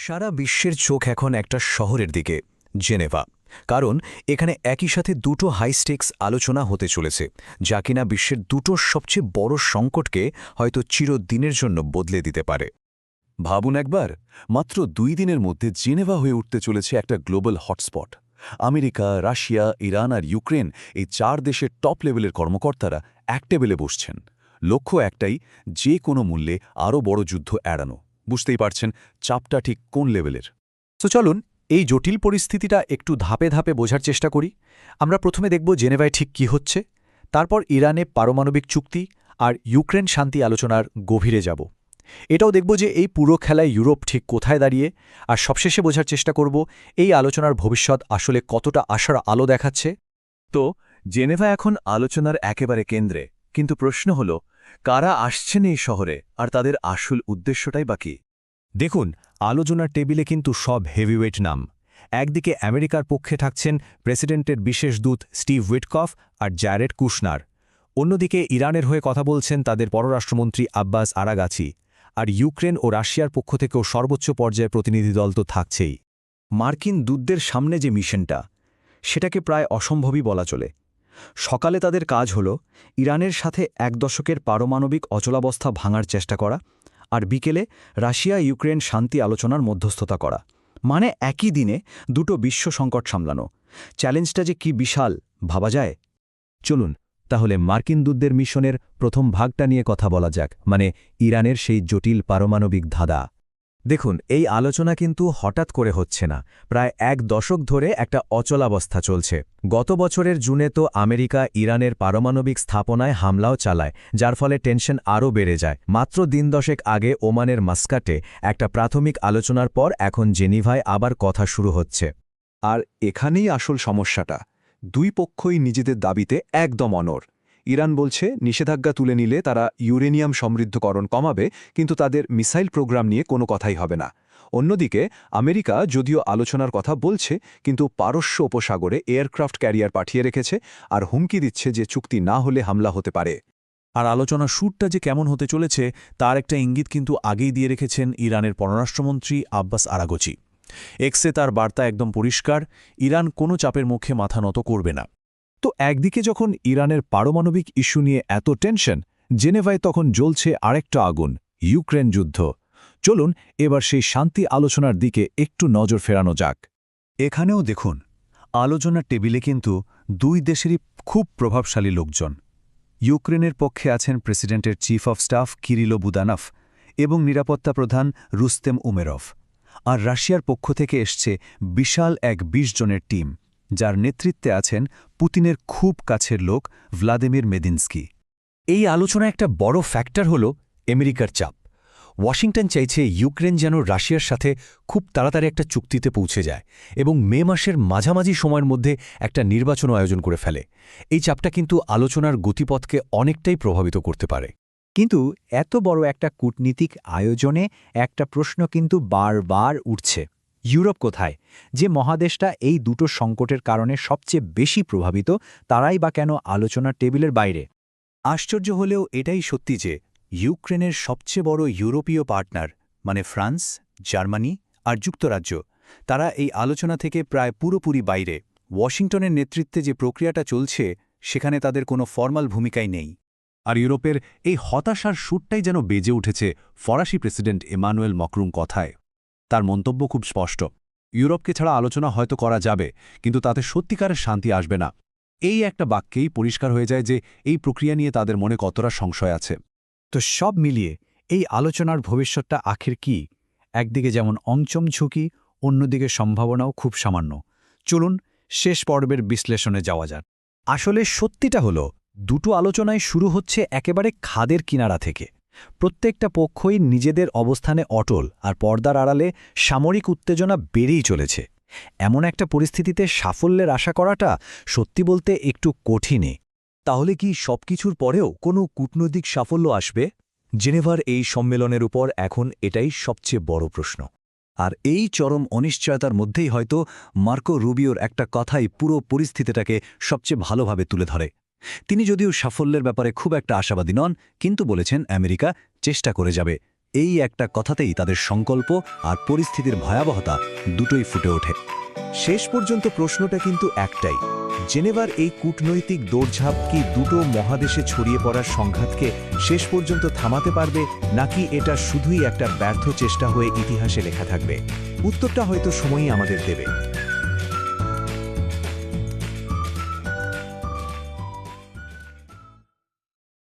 সারা বিশ্বের চোখ এখন একটা শহরের দিকে, জেনেভা। কারণ এখানে একই সাথে দুটো হাইস্টেক্স আলোচনা হতে চলেছে, যা কিনা বিশ্বের দুটো সবচেয়ে বড় সংকটকে হয়তো চিরদিনের জন্য বদলে দিতে পারে। ভাবুন একবার, মাত্র 2 দিনের মধ্যে জেনেভা হয়ে উঠতে চলেছে একটা global hotspot. America, Russia, Iran আর ইউক্রেন, এই 4 দেশের টপ লেভেলের কর্মকর্তারা এক টেবিলে বসছেন। লক্ষ্য একটাই, যে কোনো মূল্যে আরও বড় যুদ্ধ এড়ানো। বুঝতেই পারছেন চাপটা ঠিক কোন লেভেলের। তো চলুন এই জটিল পরিস্থিতিটা একটু ধাপে ধাপে বোঝার চেষ্টা করি। আমরা প্রথমে দেখব জেনেভায় ঠিক কি হচ্ছে, তারপর ইরানে পারমাণবিক চুক্তি আর ইউক্রেন শান্তি আলোচনার গভীরে যাব। এটাও দেখব যে এই পুরো খেলায় ইউরোপ ঠিক কোথায় দাঁড়িয়ে, আর সবশেষে বোঝার চেষ্টা করব এই আলোচনার ভবিষ্যৎ আসলে কতটা আশার আলো দেখাচ্ছে। তো জেনেভা এখন আলোচনার একেবারে কেন্দ্রে, কিন্তু প্রশ্ন হল, কারা আসছেন এই শহরে আর তাদের আসল উদ্দেশ্যটাই বা কি? দেখুন, আলোচনার টেবিলে কিন্তু সব হেভিওয়েট নাম। একদিকে আমেরিকার পক্ষে থাকছেন প্রেসিডেন্টের বিশেষ দূত স্টিভ উইটকফ আর জ্যারেড কুশনার। অন্যদিকে ইরানের হয়ে কথা বলছেন তাদের পররাষ্ট্রমন্ত্রী আব্বাস আরাগাচি। আর ইউক্রেন ও রাশিয়ার পক্ষ থেকেও সর্বোচ্চ পর্যায়ে প্রতিনিধি দল তো থাকছেই। মার্কিন দূতদের সামনে যে মিশনটা, সেটাকে প্রায় অসম্ভবই বলা চলে। সকালে তাদের কাজ হল ইরানের সাথে 1 দশকের পারমাণবিক অচলাবস্থা ভাঙার চেষ্টা করা, আর বিকেলে রাশিয়া ইউক্রেন শান্তি আলোচনার মধ্যস্থতা করা। মানে একই দিনে দুটো বিশ্ব সংকট সামলানো। চ্যালেঞ্জটা যে কি বিশাল, ভাবা যায়। চলুন তাহলে মার্কিন দূতদের মিশনের প্রথম ভাগটা নিয়ে কথা বলা যাক, মানে ইরানের সেই জটিল পারমাণবিক ধাঁধা। দেখুন, এই আলোচনা কিন্তু হঠাৎ করে হচ্ছে না। প্রায় 1 দশক ধরে একটা অচলাবস্থা চলছে। গত বছরের জুনে তো আমেরিকা ইরানের পারমাণবিক স্থাপনায় হামলাও চালায়, যার ফলে টেনশন আরও বেড়ে যায়। মাত্র দিন দশেক আগে ওমানের মাস্কাটে একটা প্রাথমিক আলোচনার পর এখন জেনিভায় আবার কথা শুরু হচ্ছে। আর এখানেই আসল সমস্যাটা। 2 পক্ষই নিজেদের দাবিতে একদম অনড়। ইরান বলছে নিষেধাজ্ঞা তুলে নিলে তারা ইউরেনিয়াম সমৃদ্ধকরণ কমাবে, কিন্তু তাদের মিসাইল প্রোগ্রাম নিয়ে কোনো কথাই হবে না। অন্যদিকে আমেরিকা যদিও আলোচনার কথা বলছে, কিন্তু পারস্য উপসাগরে এয়ারক্রাফট ক্যারিয়ার পাঠিয়ে রেখেছে আর হুমকি দিচ্ছে যে চুক্তি না হলে হামলা হতে পারে। আর আলোচনার শুরুটা যে কেমন হতে চলেছে তার একটা ইঙ্গিত কিন্তু আগেই দিয়ে রেখেছেন ইরানের পররাষ্ট্রমন্ত্রী আব্বাস আরাগচি। এক্সে তার বার্তা একদম পরিষ্কার, ইরান কোনো চাপের মুখে মাথা নত করবে না। তো একদিকে যখন ইরানের পারমাণবিক ইস্যু নিয়ে এত টেনশন, জেনেভায় তখন জ্বলছে আরেকটা আগুন, ইউক্রেন যুদ্ধ। চলুন এবার সেই শান্তি আলোচনার দিকে একটু নজর ফেরানো যাক। এখানেও দেখুন, আলোচনার টেবিলে কিন্তু 2 দেশেরই খুব প্রভাবশালী লোকজন। ইউক্রেনের পক্ষে আছেন প্রেসিডেন্টের chief of staff Kyrylo Budanov এবং নিরাপত্তা প্রধান রুস্তেম উমেরভ। আর রাশিয়ার পক্ষ থেকে এসছে বিশাল এক 20 জনের টিম, যার নেতৃত্বে আছেন পুতিনের খুব কাছের লোক ভ্লাদিমির মেদিনস্কি। এই আলোচনা একটা বড় ফ্যাক্টর হল আমেরিকার চাপ। ওয়াশিংটন চাইছে ইউক্রেন যেন রাশিয়ার সাথে খুব তাড়াতাড়ি একটা চুক্তিতে পৌঁছে যায় এবং মে মাসের মাঝামাঝি সময়ের মধ্যে একটা নির্বাচনও আয়োজন করে ফেলে। এই চাপটা কিন্তু আলোচনার গতিপথকে অনেকটাই প্রভাবিত করতে পারে। কিন্তু এত বড় একটা কূটনীতিক আয়োজনে একটা প্রশ্ন কিন্তু বারবার উঠছে, ইউরোপ কোথায়? যে মহাদেশটা এই দুটো সংকটের কারণে সবচেয়ে বেশি প্রভাবিত, তারাই বা কেন আলোচনার টেবিলের বাইরে? আশ্চর্য হলেও এটাই সত্যি যে ইউক্রেনের সবচেয়ে বড় ইউরোপীয় পার্টনার, মানে ফ্রান্স, জার্মানি আর যুক্তরাজ্য, তারা এই আলোচনা থেকে প্রায় পুরোপুরি বাইরে। ওয়াশিংটনের নেতৃত্বে যে প্রক্রিয়াটা চলছে, সেখানে তাদের কোনো ফর্মাল ভূমিকাই নেই। আর ইউরোপের এই হতাশার সুরটাই যেন বেজে উঠেছে ফরাসি প্রেসিডেন্ট এমানুয়েল ম্যাক্রোন কথায়। তার মন্তব্য খুব স্পষ্ট, ইউরোপকে ছাড়া আলোচনা হয়তো করা যাবে, কিন্তু তাতে সত্যিকারের শান্তি আসবে না। এই একটা বাক্যেই পরিষ্কার হয়ে যায় যে এই প্রক্রিয়া নিয়ে তাদের মনে কতটা সংশয় আছে। তো সব মিলিয়ে এই আলোচনার ভবিষ্যৎটা আখের কি? একদিকে যেমন অংচম ঝুঁকি, অন্যদিকে সম্ভাবনাও খুব সামান্য। চলুন শেষ পর্বের বিশ্লেষণে যাওয়া যাক। আসলে সত্যিটা হলো, দুটো আলোচনায় শুরু হচ্ছে একেবারে খাদের কিনারা থেকে। প্রত্যেকটা পক্ষই নিজেদের অবস্থানে অটল, আর পর্দার আড়ালে সামরিক উত্তেজনা বেড়েই চলেছে। এমন একটা পরিস্থিতিতে সাফল্যের আশা করাটা সত্যি বলতে একটু কঠিনই। তাহলে কি সবকিছুর পরেও কোনো কূটনৈতিক সাফল্য আসবে? জেনেভার এই সম্মেলনের উপর এখন এটাই সবচেয়ে বড় প্রশ্ন। আর এই চরম অনিশ্চয়তার মধ্যেই হয়তো মার্কো রুবিওর একটা কথাই পুরো পরিস্থিতিটাকে সবচেয়ে ভালোভাবে তুলে ধরে। তিনি যদিও সাফল্যের ব্যাপারে খুব একটা আশাবাদী নন, কিন্তু বলেছেন আমেরিকা চেষ্টা করে যাবে, এই একটা কথাতেই তাদের সংকল্প আর পরিস্থিতির ভয়াবহতা দুটোই ফুটে ওঠে। শেষ পর্যন্ত প্রশ্নটা কিন্তু একটাই, জেনেভার এই কূটনৈতিক দৌড়ঝাঁপ কি দুটো মহাদেশে ছড়িয়ে পড়ার সংঘাতকে শেষ পর্যন্ত থামাতে পারবে, নাকি এটা শুধুই একটা ব্যর্থ চেষ্টা হয়ে ইতিহাসে লেখা থাকবে? উত্তরটা হয়তো সময়ই আমাদের দেবে।